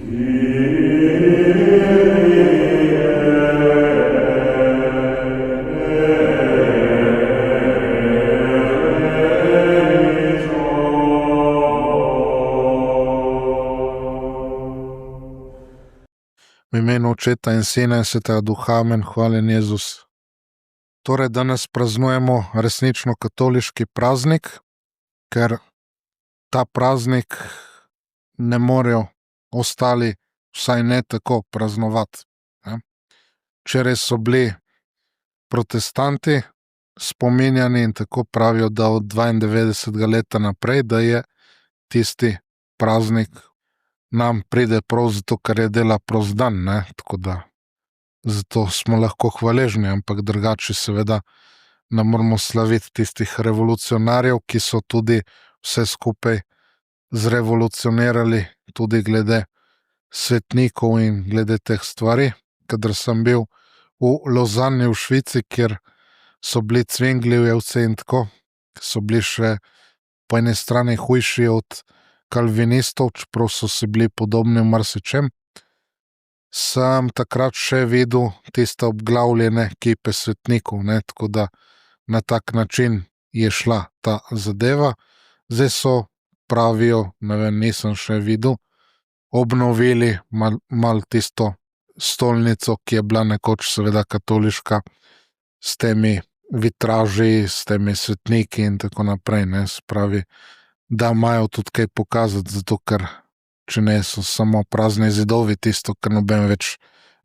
V imenu Očeta in Sina in Svetega Duha, amen, hvaljen Jezus. Torej, danes praznujemo resnično katoliški praznik, ker ta praznik ne morejo ostali vsaj ne tako praznovati. Včeraj so bili protestanti spominjani in tako pravijo, da od 92. leta naprej, da je tisti praznik nam pride prav zato, ker je dela prost dan, ne, tako da zato smo lahko hvaležni, ampak drugače seveda ne moramo slaviti tistih revolucionarjev, ki so tudi vse skupaj zrevolucionirali, tudi glede svetnikov in glede teh stvari. Kadar sem bil v Lozani v Švici, kjer so bili Cvinglijevci in tako, so bili še po eni strani hujši od kalvinistov, čeprav so si bili podobni v marsičem, sem takrat še videl tiste obglavljene kipe svetnikov, ne, tako da na tak način je šla ta zadeva. Zdaj so, pravijo, ne vem, nisem še videl, obnovili mal tisto stolnico, ki je bila nekoč seveda katoliška, s temi vitraži, s temi svetniki in tako naprej, ne, spravi, da imajo tudi kaj pokazati, zato ker če ne so samo prazni zidovi, tisto, ker noben več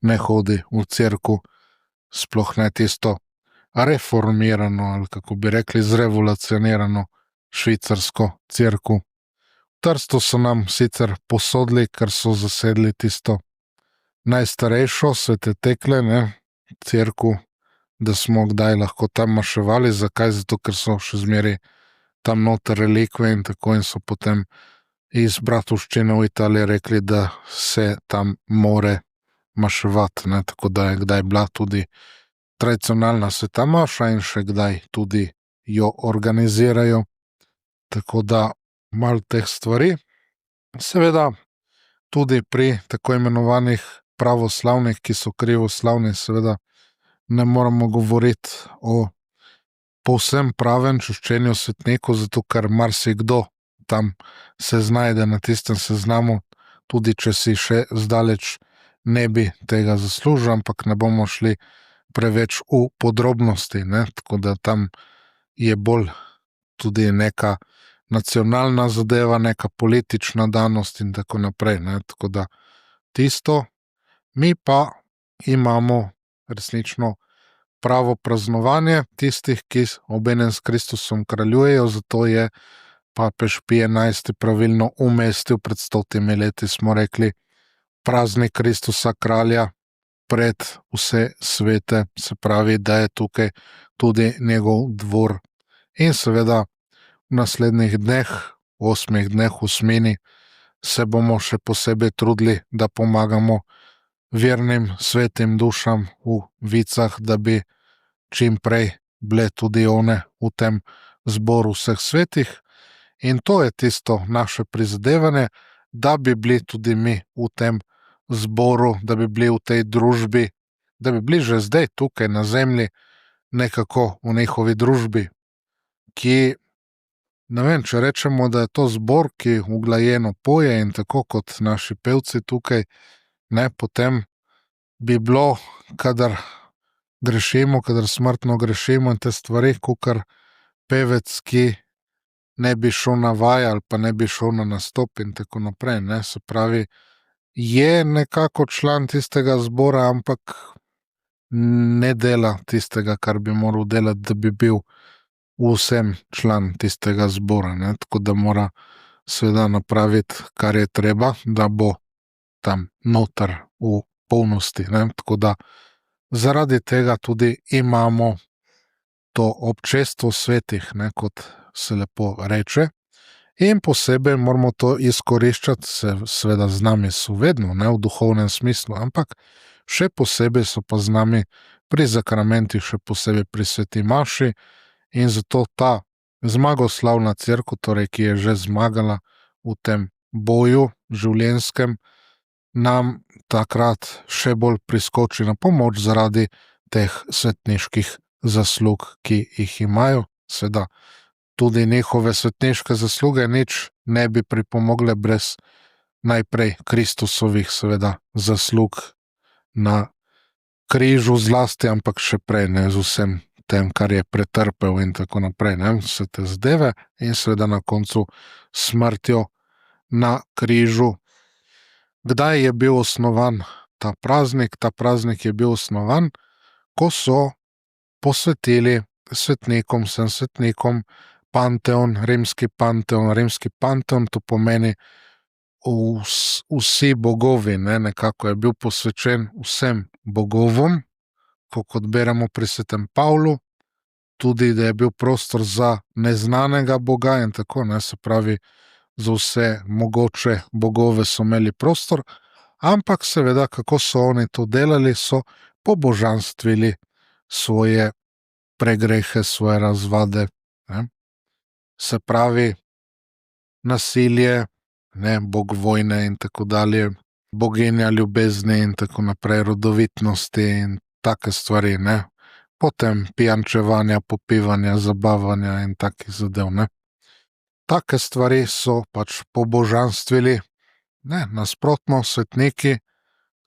ne hodi v cerkev, sploh ne tisto reformirano, ali kako bi rekli, zrevolucionirano švicarsko cerkev. V Trstu so nam sicer posodili, ker so zasedli tisto najstarejšo Svete Tekle, ne, cerkev, da smo kdaj lahko tam maševali. Zakaj? Zato, ker so še zmeraj tam noter relikve in tako, in so potem iz bratovščine v Italiji rekli, da se tam more maševati, ne, tako da je kdaj bila tudi tradicionalna sveta maša in še kdaj tudi jo organizirajo. Tako da malo teh stvari. Seveda tudi pri tako imenovanih pravoslavnih, ki so krivoslavni, seveda ne moramo govoriti o povsem pravem čiščenju svetnikov, zato ker marsikdo tam se znajde na tistem seznamu, tudi če si še zdaleč ne bi tega zaslužil, ampak ne bomo šli preveč v podrobnosti, ne, tako da tam je bolj tudi neka nacionalna zadeva, neka politična danost in tako naprej, ne, tako da tisto, mi pa imamo resnično pravo praznovanje tistih, ki obenem s Kristusom kraljujejo, zato je papež Pij XI pravilno umestil pred 100 leti, smo rekli, praznik Kristusa kralja pred vse svete, se pravi, da je tukaj tudi njegov dvor. In seveda v naslednjih dneh, 8 dneh v osmini, se bomo še posebej trudili, da pomagamo vernim svetim dušam v Vicah, da bi čim prej bile tudi one v tem zboru vseh svetih. In to je tisto naše prizadevanje, da bi bili tudi mi v tem zboru, da bi bili v tej družbi, da bi bili že zdaj tukaj na zemlji nekako v njihovi družbi, ki, ne vem, če rečemo, da je to zbor, ki uglajeno poje in tako kot naši pevci tukaj, ne, potem bi bilo, kadar grešimo, kadar smrtno grešimo in te stvari, kakor pevec, ki ne bi šel na vaje ali pa ne bi šel na nastop in tako naprej, ne, se pravi, je nekako član tistega zbora, ampak ne dela tistega, kar bi moral delati, da bi bil vsem član tistega zbora, ne, tako da mora seveda napraviti, kar je treba, da bo tam noter v polnosti, ne, tako da zaradi tega tudi imamo to občestvo svetih, ne, kot se lepo reče, in posebej moramo to izkoriščati, seveda z nami so vedno, ne, v duhovnem smislu, ampak še posebej so pa z nami pri zakramentih, še posebej pri sveti maši, in zato ta zmagoslavna cerkev, torej, ki je že zmagala v tem boju življenjskem, nam takrat še bolj priskoči na pomoč zaradi teh svetniških zaslug, ki jih imajo. Seveda tudi njihove svetniške zasluge nič ne bi pripomogle brez najprej Kristusovih seveda zaslug na križu zlasti, ampak še prej, ne, z vsem tem, kar je pretrpel in tako naprej, ne, vse te zadeve in seveda na koncu smrtjo na križu. Kdaj je bil osnovan ta praznik? Ta praznik je bil osnovan, ko so posvetili svetnikom, vsem svetnikom, Panteon, rimski Panteon. Rimski Panteon, to pomeni vsi bogovi, ne, nekako je bil posvečen vsem bogovom, kot beremo pri svetem Pavlu, tudi da je bil prostor za neznanega boga in tako, ne, se pravi, za vse mogoče bogove so imeli prostor, ampak seveda, kako so oni to delali, so pobožanstvili svoje pregrehe, svoje razvade, ne. Se pravi, nasilje, ne, bog vojne in tako dalje, boginja ljubezni in tako naprej, rodovitnosti in take stvari, ne. Potem pijančevanja, popivanja, zabavanja in takih zadev, ne. Take stvari so pač pobožanstvili, ne, nasprotno, svetniki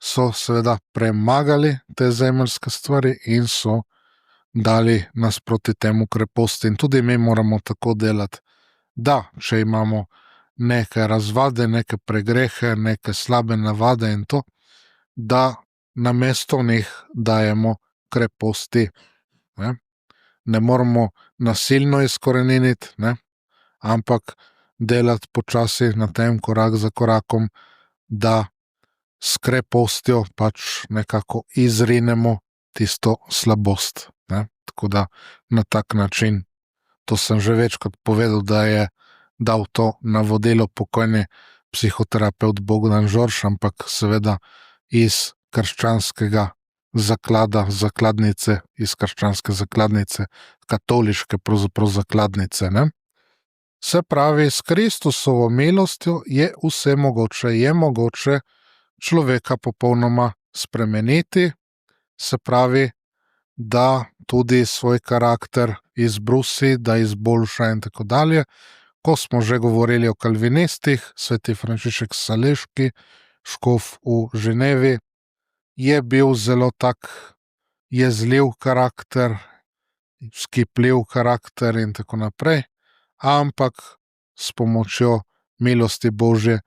so seveda premagali te zemeljske stvari in so dali nasproti temu kreposti. In tudi mi moramo tako delati, da če imamo neke razvade, neke pregrehe, neke slabe navade in to, da namesto njih dajemo kreposti. Ne moramo nasilno izkoreniniti, ne, ampak delati počasi na tem, korak za korakom, da s krepostjo pač nekako izrinemo tisto slabost, ne. Tako da na tak način, to sem že večkrat povedal, da je dal to navodilo pokojni psihoterapevt Bogdan Žorž, ampak seveda iz krščanskega zakladnice, iz krščanske zakladnice, katoliške pravzaprav zakladnice, ne. Se pravi, s Kristusovo milostjo je vse mogoče, je mogoče človeka popolnoma spremeniti, se pravi, da tudi svoj karakter izbrusi, da izboljša in tako dalje. Ko smo že govorili o kalvinistih, sveti Frančišek Saleški, škof v Ženevi, je bil zelo tak jezljiv karakter, vzkipljiv karakter in tako naprej, ampak s pomočjo milosti Božje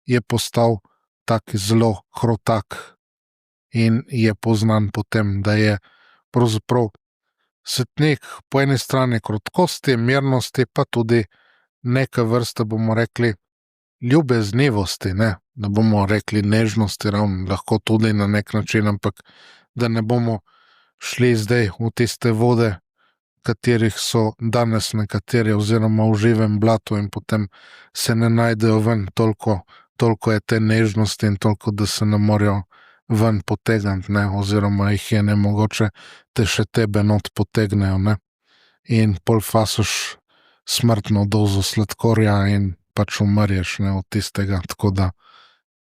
je postal tak zelo krotak in je poznan po tem, da je pravzaprav svetnik po eni strani krotkosti, mirnosti, pa tudi neke vrste, bomo rekli, ljubeznivosti, ne bomo rekli nežnosti, ravno lahko tudi na nek način, ampak da ne bomo šli zdaj v tiste vode, katerih so danes nekateri oziroma v živem blatu in potem se ne najdejo ven, toliko je te nežnosti in toliko, da se ne morejo ven potegniti, ne, oziroma jih je nemogoče, te še tebe not potegnejo, ne. In pol fasoš smrtno dozo sladkorja in pač umrješ, ne, od tistega, tako da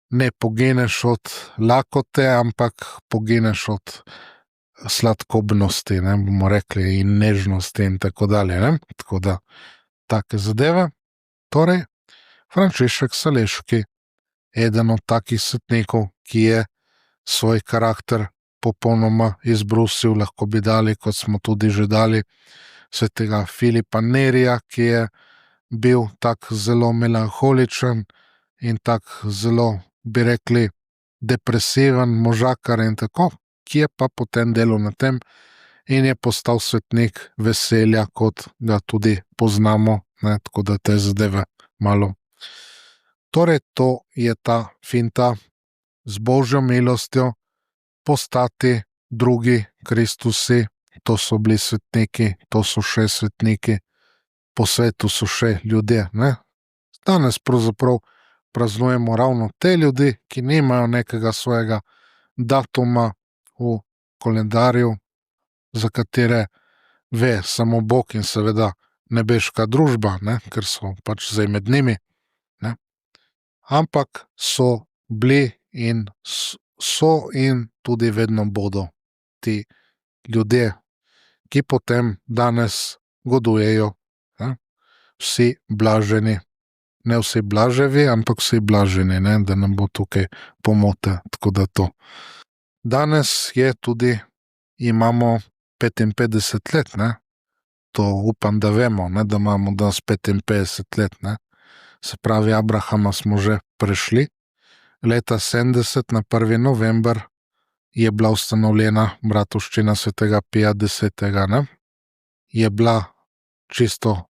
ne pogineš od lakote, ampak pogineš od sladkobnosti, ne, bomo rekli, in nežnosti in tako dalje, ne. Tako da, take zadeve. Torej, Frančišek Saleški, eden od takih svetnikov, ki je svoj karakter popolnoma izbrusil, lahko bi dali, kot smo tudi že dali, svetega Filipa Nerija, ki je bil tak zelo melanholičen in tak zelo, bi rekli, depresiven možakar in tako, ki je pa potem delal na tem in je postal svetnik veselja, kot ga tudi poznamo, ne, tako da te zadeve malo. Torej, to je ta finta, z Božjo milostjo postati drugi Kristusi, to so bili svetniki, to so še svetniki, po svetu so še ljudje, ne. Danes pravzaprav praznujemo ravno te ljudi, ki nimajo nekega svojega datuma v koledarju, za katere ve samo Bog in seveda nebeška družba, ne, ker so pač zdaj med njimi, ne. Ampak so bili in so in tudi vedno bodo ti ljudje, ki potem danes godujejo, ne? Vsi blaženi, ne vsi blaževi, ampak vsi blaženi, ne? Da nam bo tukaj pomote, tako da to. Danes je tudi, imamo 55 let, ne? To upam, da vemo, ne? Da imamo danes 55 let, ne? Se pravi, Abrahama smo že prešli. Leta 70 na 1. november je bila ustanovljena bratovščina svetega Pija X, ne? Je bila čisto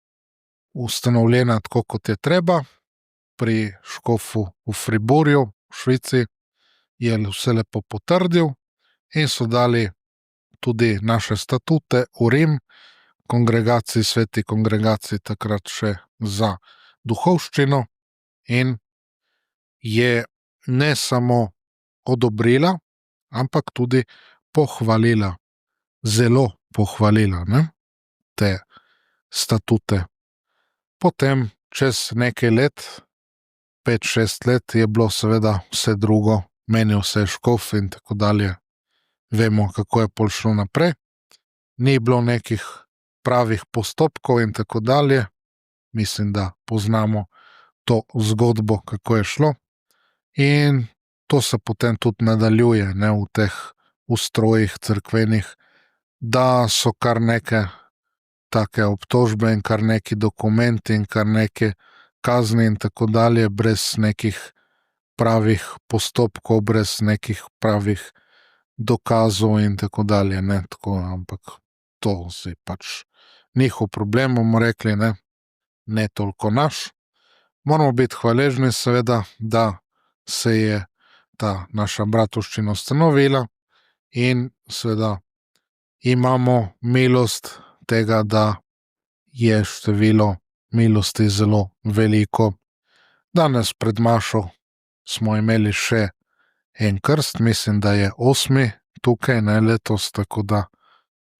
ustanovljena tako, kot je treba, pri škofu v Friburju, v Švici, je vse lepo potrdil in so dali tudi naše statute v Rim, kongregaciji, sveti kongregaciji, takrat še za duhovščino, in je ne samo odobrila, ampak tudi pohvalila, zelo pohvalila, ne? Te statute. Potem, čez nekaj let, 5-6 let, je bilo seveda vse drugo, menil se je škof in tako dalje. Vemo, kako je pol šlo naprej. Ni bilo nekih pravih postopkov in tako dalje. Mislim, da poznamo to zgodbo, kako je šlo. In to se potem tudi nadaljuje, ne, v teh ustrojih cerkvenih, da so kar neke take obtožbe in kar neki dokumenti in kar neke kazni in tako dalje, brez nekih pravih postopkov, brez nekih pravih dokazov in tako dalje, ne, tako, ampak to je pač njihov problem, bomo rekli, ne toliko naš. Moramo biti hvaležni, seveda, da se je ta naša bratovščina ustanovila in seveda imamo milost tega, da je število milosti zelo veliko. Danes pred mašo smo imeli še en krst, mislim, da je 8. tukaj, ne, letos, tako da,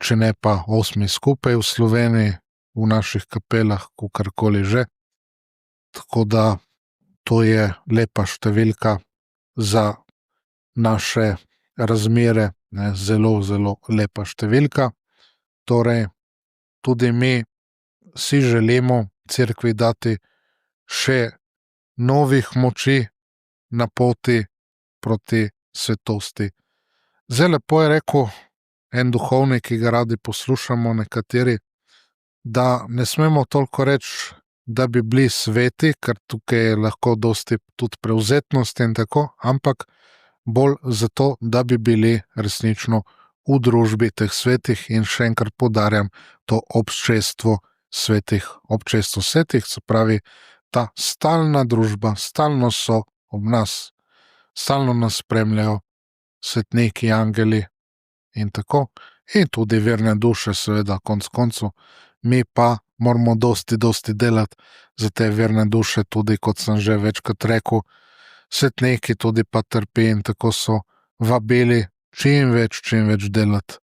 če ne pa 8. skupaj v Sloveniji, v naših kapelah, kakorkoli že. Tako da to je lepa številka za naše razmere, ne, zelo, zelo lepa številka. Torej, tudi mi si želimo cerkvi dati še novih moči na poti proti svetosti. Zdaj, lepo je rekel en duhovnik, ki ga radi poslušamo nekateri, da ne smemo toliko reči, da bi bili sveti, ker tukaj je lahko dosti tudi prevzetnosti in tako, ampak bolj zato, da bi bili resnično v družbi teh svetih, in še enkrat poudarjam to občestvo svetih, občestvo svetih, se pravi ta stalna družba, stalno so ob nas, stalno nas spremljajo svetniki, angeli in tako, in tudi verne duše, seveda, konec koncev. Mi pa moramo dosti delati za te verne duše, tudi, kot sem že večkrat rekel, svetniki tudi pa trpi in tako so vabili čim več delati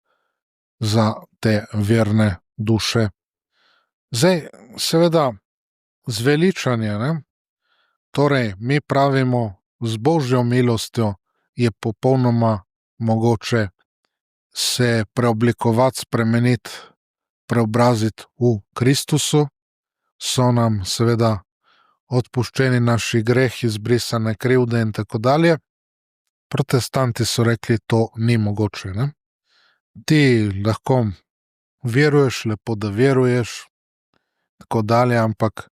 za te verne duše. Zdaj, seveda, zveličanje, ne? Torej, mi pravimo, z Božjo milostjo je popolnoma mogoče se preoblikovati, spremeniti, preobraziti v Kristusu, so nam seveda odpuščeni naši grehi, izbrisane krivde in tako dalje. Protestanti so rekli, to ni mogoče, ne? Ti lahko veruješ, lepo da veruješ, tako dalje, ampak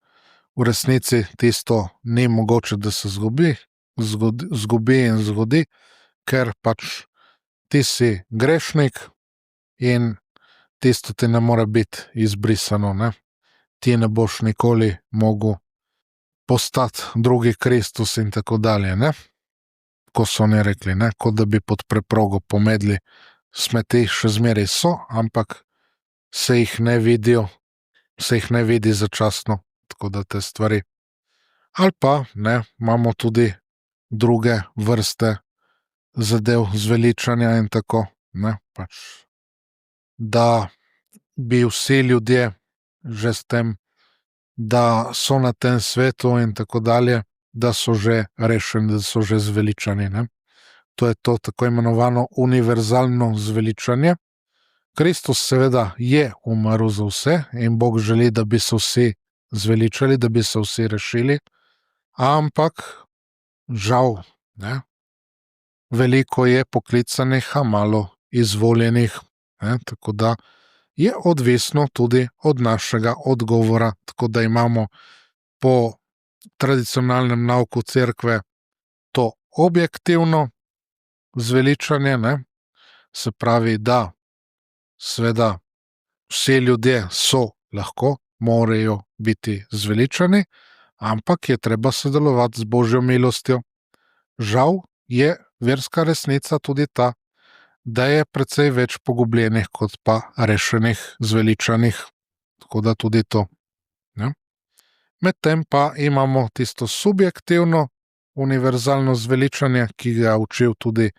v resnici tisto ni mogoče, da se zgodi, ker pač ti si grešnik in tisto ti ne more biti izbrisano, ne? Ti ne boš nikoli mogel postati drugi Kristus in tako dalje, ne? Ko so oni rekli, ne? Kot da bi pod preprogo pomedli, smeti še zmeraj so, ampak se jih ne vidijo, se jih ne vidi začasno, tako da te stvari. Ali pa, ne, imamo tudi druge vrste zadev zveličanja in tako, ne, pač, da bi vsi ljudje že s tem, da so na tem svetu in tako dalje, da so že rešeni, da so že zveličani, ne. to je to tako imenovano univerzalno zveličanje. Kristus seveda je umrl za vse in Bog želi, da bi se vsi zveličali, da bi se vsi rešili, ampak žal, ne, veliko je poklicanih, a malo izvoljenih, ne, tako da je odvisno tudi od našega odgovora, tako da imamo po tradicionalnem nauku cerkve to objektivno zveličanje, ne, se pravi, da seveda vsi ljudje so lahko, morajo biti zveličani, ampak je treba sodelovati z Božjo milostjo. Žal je verska resnica tudi ta, da je precej več pogubljenih kot pa rešenih, zveličanih, tako da tudi to. Ne? Medtem pa imamo tisto subjektivno, univerzalno zveličanje, ki ga je učil tudi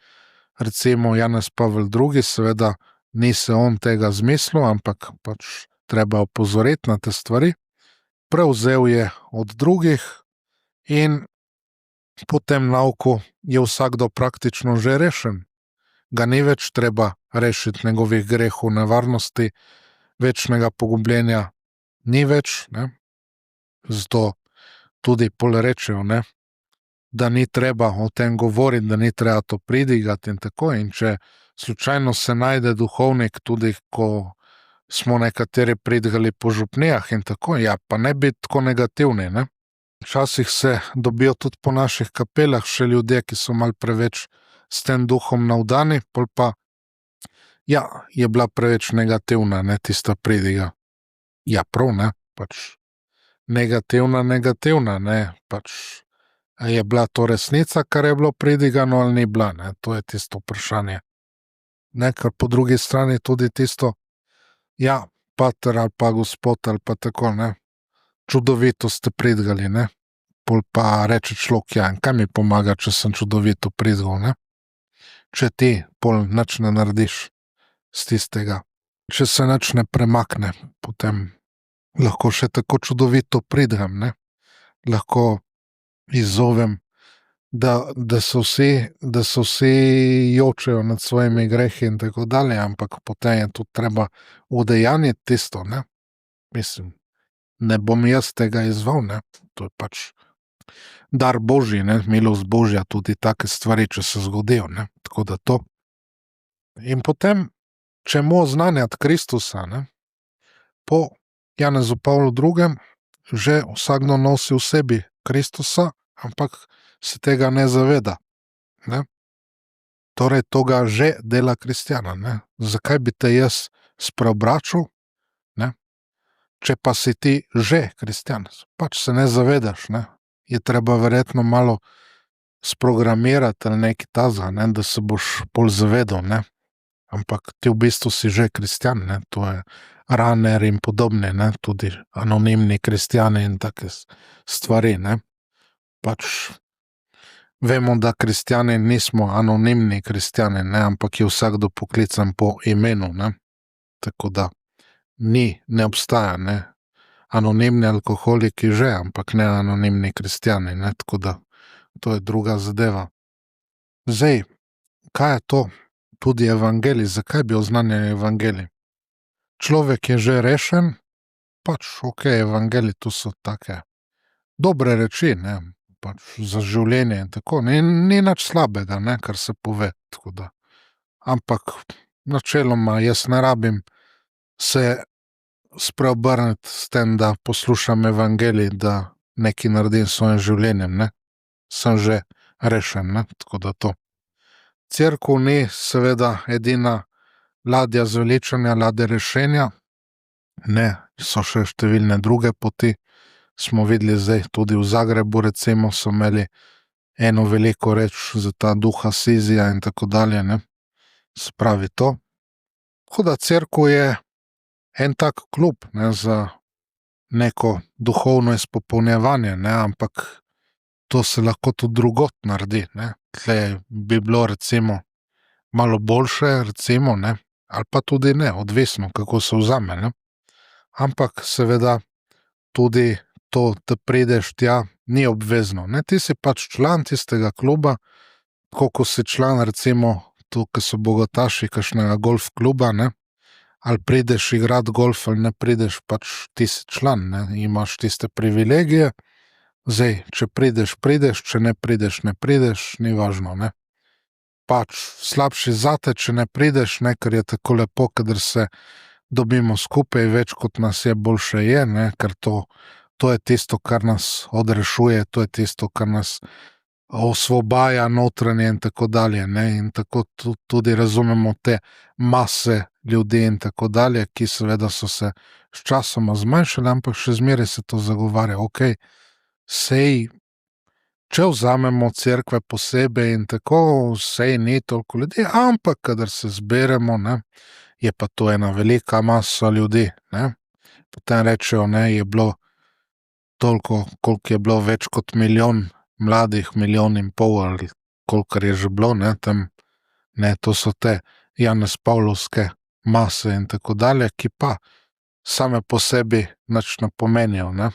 recimo Janez Pavel II, seveda ni se on tega zmislil, ampak pač treba opozoriti na te stvari. Prevzel je od drugih in po tem nauku je vsakdo praktično že rešen. Ga ni več treba rešiti njegovih grehov, nevarnosti, večnega pogubljenja ni več, ne. Zato tudi pol rečejo, ne, da ni treba o tem govoriti, da ni treba to pridigati in tako. In če slučajno se najde duhovnik, tudi ko smo nekateri pridigali po župnijah in tako, ja, pa ne biti tako negativni, ne. Včasih se dobijo tudi po naših kapelah še ljudje, ki so malo preveč s tem duhom navdani, pol pa, ja, je bila preveč negativna, ne, tista pridiga. Ja, prav, ne, pač negativna, ne, pač a je bila to resnica, kar je bilo pridigano, ali ni bila, ne, to je tisto vprašanje. Ne, ker po drugi strani tudi tisto, ja, pater ali pa gospod ali pa tako, ne, čudovito ste pridigali, ne, pol pa reče človek, ja, in kaj mi pomaga, če sem čudovito pridigal, ne, če ti pol nič ne narediš z tistega, če se nič ne premakne, potem lahko še tako čudovito pridigam, ne, lahko izzovem, da so vsi jočejo nad svojimi grehi in tako dalje, ampak potem je tudi treba udejanjiti tisto, ne. Mislim, ne bom jaz tega izzval, ne, to je pač dar Božji, ne, milost Božja, tudi take stvari, če se zgodijo, ne, tako da to. In potem, čemu oznanjati Kristusa, ne, po Janezu Pavlu II. Že vsakdo nosi v sebi Kristusa, ampak se tega ne zaveda, ne. Torej, to ga že dela kristjana, ne. Zakaj bi te jaz spreobračal, ne, če pa si ti že kristjan, pač se ne zavedaš, ne. Je treba verjetno malo sprogramirati ali nekaj takega, ne, da se boš pol zavedal, ne. Ampak ti v bistvu si že kristjan, ne, to je Rahner in podobne, ne, tudi anonimni kristjani in take stvari, ne. Pač vemo, da kristjani nismo anonimni kristjani, ne, ampak je vsakdo poklican po imenu, ne. Tako da ne obstaja, ne. Anonimni alkoholiki že, ampak ne anonimni kristjani, ne, tako da to je druga zadeva. Zdaj, kaj je to? Tudi evangelij, zakaj bi oznanjali evangelij? Človek je že rešen, pač okej, evangelij, to so take dobre reči, ne, pač za življenje in tako, ni nič slabega, ne, kar se pove, tako da. Ampak načeloma jaz ne rabim se spreobrniti s tem, da poslušam evangelij, da nekaj naredim s svojim življenjem, ne. Sem že rešen, ne, tako da to. Cerkev ni seveda edina ladja zveličanja, ladja rešenja, ne, so še številne druge poti. Smo videli zdaj tudi v Zagrebu, recimo, so imeli eno veliko reč za ta duha Sizija in tako dalje, ne. Se pravi to. Tako da cerkev je en tak klub, ne, za neko duhovno izpopolnjevanje, ne, ampak to se lahko tudi drugod naredi, ne. Tle bi bilo recimo malo boljše, recimo, ne, ali pa tudi ne, odvisno, kako se vzame, ne. Ampak seveda tudi to, da prideš tja, ni obvezno, ne, ti si pač član tistega kluba, tako ko si član recimo, tu, ko so bogataši kakšnega golf kluba, ne, ali prideš igrat golf ali ne prideš, pač ti si član, ne, imaš tiste privilegije, zdaj, če prideš, prideš, če ne prideš, ne prideš, ni važno, ne. Pač slabše zate, če ne prideš, ne, ker je tako lepo, kadar se dobimo skupaj, več kot nas je, boljše je, ne, ker to je tisto, kar nas odrešuje, to je tisto, kar nas osvobaja notranje in tako dalje, ne, in tako tudi razumemo te mase ljudi in tako dalje, ki seveda so se sčasoma zmanjšale, ampak še zmeraj se to zagovarja, okej, sej, če vzamemo cerkve posebej in tako, sej ni toliko ljudi, ampak kadar se zberemo, ne, je pa to ena velika masa ljudi, ne. Potem rečejo, ne, je bilo toliko, koliko je bilo, več kot milijon mladih, 1,5 milijona ali kolikor je že bilo, ne, tam, ne, to so te Janez-Pavlovske mase in tako dalje, ki pa same po sebi nič ne pomenijo, ne.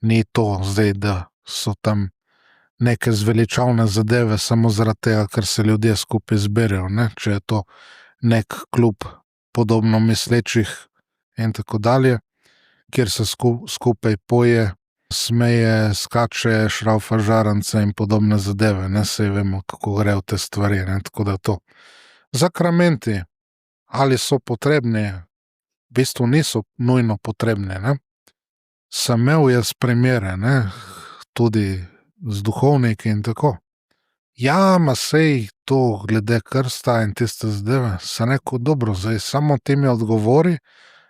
Ni to zdaj, da so tam neke zveličavne zadeve samo zaradi tega, ker se ljudje skupaj zberejo, ne, če je to nek klub podobno mislečih in tako dalje, kjer se skupaj poje, smeje, skače, šravfa žarance in podobne zadeve, ne, saj vemo, kako grejo te stvari, ne, tako da to. Zakramenti, ali so potrebni? V bistvu niso nujno potrebni, ne. Sem imel jaz primere, ne, tudi z duhovniki in tako. Ja, ma sej to glede krsta in tiste zadeve, sem rekel, dobro, zdaj samo ti mi odgovori,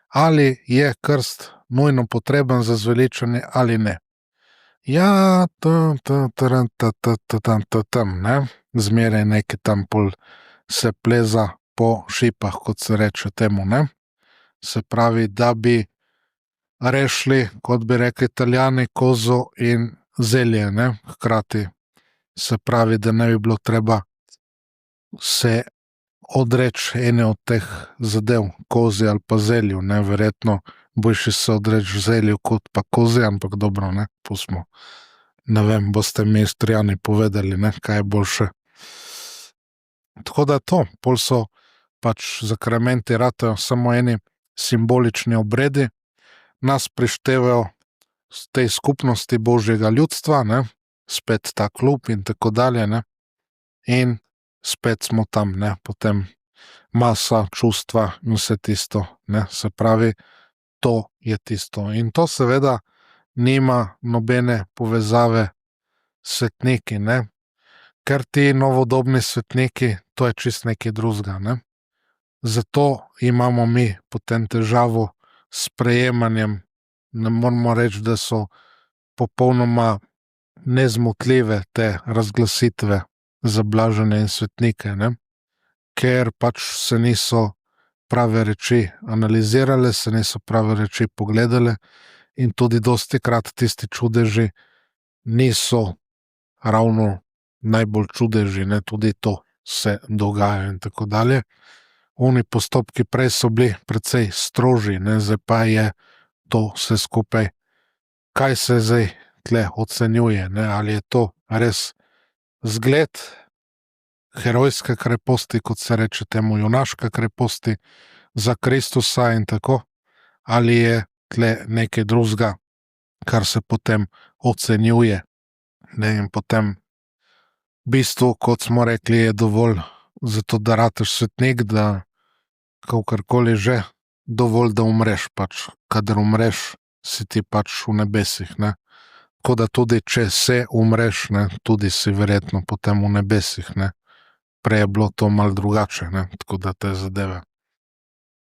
ali je krst nujno potreben za zveličanje ali ne. Ja, ne, zmeraj nekaj tam pol se pleza po šipah, kot se reče temu, ne. Se pravi, da bi rešili, kot bi rekli Italijani, kozo in zelje, ne, hkrati. Se pravi, da ne bi bilo treba se odreči ene od teh zadev, kozi ali pa zelju, ne, verjetno boljše se odreči zelju kot pa kozi, ampak dobro, ne, pustimo. Ne vem, boste mi Istrijani povedali, ne, kaj je boljše. Tako da to, pol so pač zakramenti ratejo samo eni simbolični obredi, nas prištevajo z tej skupnosti Božjega ljudstva, ne, spet ta klub in tako dalje, ne, in spet smo tam, ne, potem masa, čustva in vse tisto, ne, se pravi, to je tisto. In to seveda nima nobene povezave s svetniki, ne, ker ti novodobni svetniki, to je čisto nekaj drugega, ne. Zato imamo mi potem težavo s sprejemanjem, ne moremo reči, da so popolnoma nezmotljive te razglasitve za blažene in svetnike, ne, ker pač se niso prave reči analizirale, se niso prave reči pogledale in tudi dostikrat tisti čudeži niso ravno najbolj čudeži, ne, tudi to se dogaja in tako dalje. Oni postopki prej so bili precej strožji, ne, zdaj pa je to vse skupaj, kaj se zdaj tle ocenjuje, ne, ali je to res zgled herojske kreposti, kot se reče temu, junaške kreposti za Kristusa in tako, ali je tle nekaj drugega, kar se potem ocenjuje, ne, in potem v bistvu, kot smo rekli, je dovolj zato, da rateš svetnik, da kakorkoli že, dovolj, da umreš pač, kadar umreš, si ti pač v nebesih, ne. Tako da tudi, če se umreš, ne, tudi si verjetno potem v nebesih, ne. Prej je bilo to malo drugače, ne, tako da te zadeve.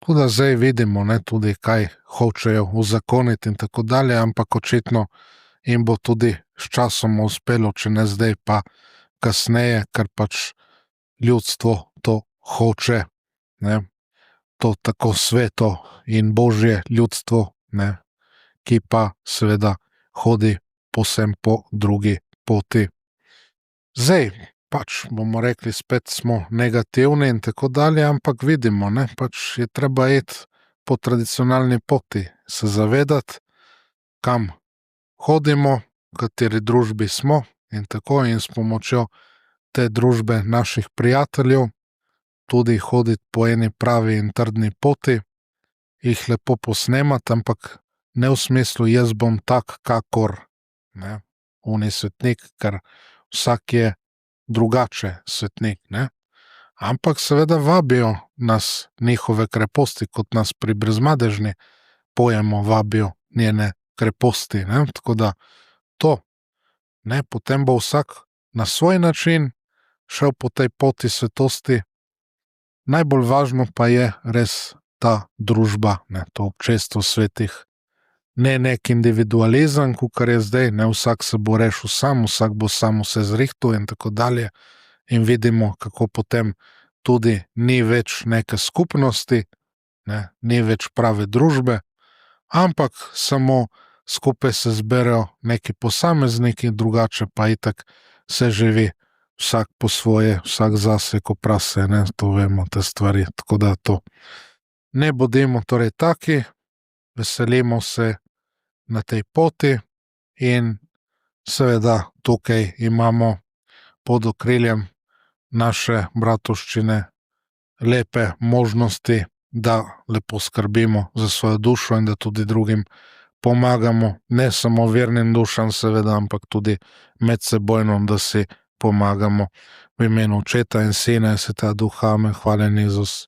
Tako da zdaj vidimo, ne, tudi kaj hočejo uzakoniti in tako dalje, ampak očitno jim bo tudi s časom uspelo, če ne zdaj, pa kasneje, ker pač ljudstvo to hoče, ne. To tako sveto in božje ljudstvo, ne, ki pa seveda hodi povsem po drugi poti. Zdaj, pač bomo rekli, spet smo negativni in tako dalje, ampak vidimo, ne, pač je treba iti po tradicionalni poti, se zavedati, kam hodimo, v kateri družbi smo in tako, in s pomočjo te družbe naših prijateljev, tudi hoditi po eni pravi in trdni poti, jih lepo posnemati, ampak ne v smislu, jaz bom tak, kakor, ne, oni svetnik, ker vsak je drugače svetnik, ne. Ampak seveda vabijo nas njihove kreposti, kot nas pri Brezmadežni pojemo, vabijo njene kreposti, ne, tako da to, ne, potem bo vsak na svoj način šel po tej poti svetosti, najbolj važno pa je res ta družba, ne, to občestvo svetih. Ne nek individualizem, kakor je zdaj, ne, vsak se bo rešil sam, vsak bo sam vse zrihtal in tako dalje. In vidimo, kako potem tudi ni več neke skupnosti, ne, ni več prave družbe, ampak samo skupaj se zberejo neki posamezniki, drugače pa itak se živi vsak po svoje, vsak zase ko prase, ne, to vemo, te stvari, tako da to. Ne bodimo torej taki, veselimo se na tej poti in seveda tukaj imamo pod okriljem naše bratovščine lepe možnosti, da lepo skrbimo za svojo dušo in da tudi drugim pomagamo, ne samo vernim dušam seveda, ampak tudi medsebojno, da si pomagamo v imenu Očeta in Sina in Svetega Duha. Amen. Hvala, Jezus.